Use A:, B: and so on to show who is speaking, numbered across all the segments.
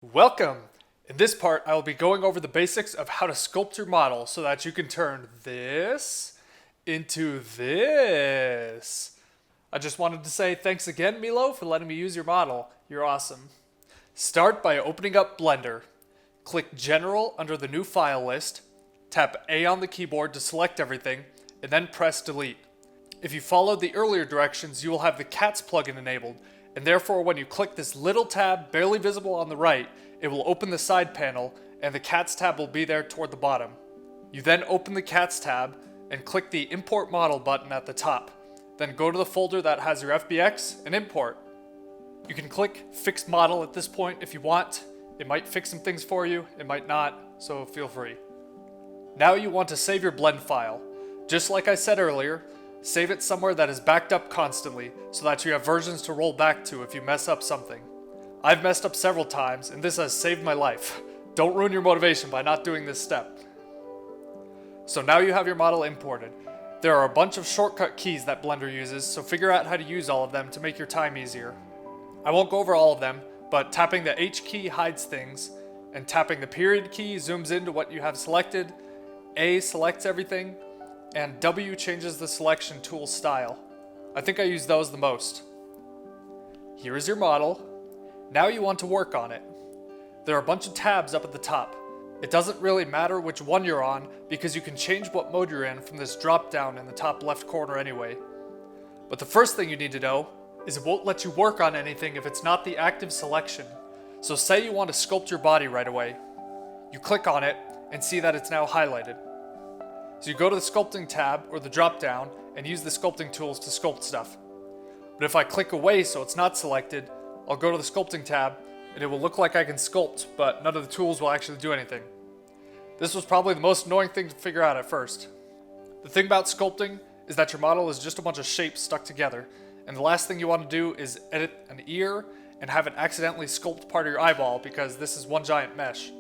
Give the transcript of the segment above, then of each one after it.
A: Welcome! In this part, I will be going over the basics of how to sculpt your model so that you can turn this into this. I just wanted to say thanks again, Meelo, for letting me use your model. You're awesome. Start by opening up Blender. Click General under the New File list, tap A on the keyboard to select everything, and then press Delete. If you followed the earlier directions, you will have the Cats plugin enabled, and therefore when you click this little tab barely visible on the right, it will open the side panel and the Cats tab will be there toward the bottom. You then open the Cats tab and click the Import Model button at the top. Then go to the folder that has your FBX and import. You can click Fix Model at this point if you want. It might fix some things for you, it might not, so feel free. Now you want to save your blend file. Just like I said earlier, save it somewhere that is backed up constantly so that you have versions to roll back to if you mess up something. I've messed up several times and this has saved my life. Don't ruin your motivation by not doing this step. So now you have your model imported. There are a bunch of shortcut keys that Blender uses, so figure out how to use all of them to make your time easier. I won't go over all of them, but tapping the H key hides things, and tapping the period key zooms into what you have selected, A selects everything, and W changes the selection tool style. I think I use those the most. Here is your model. Now you want to work on it. There are a bunch of tabs up at the top. It doesn't really matter which one you're on because you can change what mode you're in from this drop down in the top left corner anyway. But the first thing you need to know is it won't let you work on anything if it's not the active selection. So say you want to sculpt your body right away. You click on it and see that it's now highlighted. So you go to the Sculpting tab or the drop down and use the Sculpting Tools to sculpt stuff. But if I click away so it's not selected, I'll go to the Sculpting tab and it will look like I can sculpt, but none of the tools will actually do anything. This was probably the most annoying thing to figure out at first. The thing about sculpting is that your model is just a bunch of shapes stuck together, and the last thing you want to do is edit an ear and have it accidentally sculpt part of your eyeball because this is one giant mesh.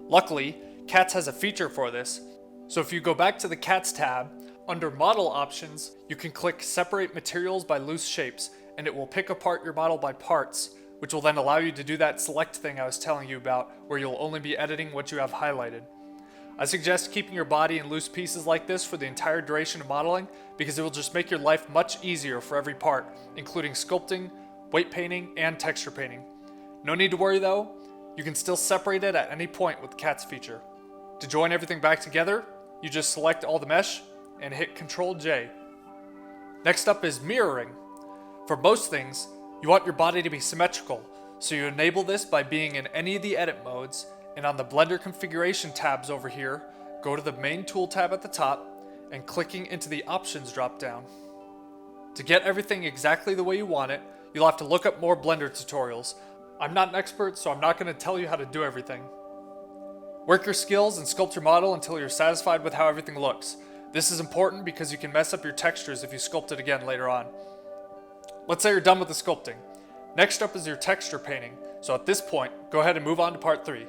A: Luckily, Cats has a feature for this. So if you go back to the Cats tab, under Model Options, you can click Separate Materials by Loose Shapes, and it will pick apart your model by parts, which will then allow you to do that select thing I was telling you about, where you'll only be editing what you have highlighted. I suggest keeping your body in loose pieces like this for the entire duration of modeling, because it will just make your life much easier for every part, including sculpting, weight painting, and texture painting. No need to worry though, you can still separate it at any point with the Cats feature. To join everything back together, you just select all the mesh and hit Ctrl J. Next up is mirroring. For most things, you want your body to be symmetrical, so you enable this by being in any of the edit modes, and on the Blender configuration tabs over here, go to the main tool tab at the top and clicking into the options drop down. To get everything exactly the way you want it, you'll have to look up more Blender tutorials. I'm not an expert, so I'm not going to tell you how to do everything. Work your skills and sculpt your model until you're satisfied with how everything looks. This is important because you can mess up your textures if you sculpt it again later on. Let's say you're done with the sculpting. Next up is your texture painting, so at this point, go ahead and move on to part 3.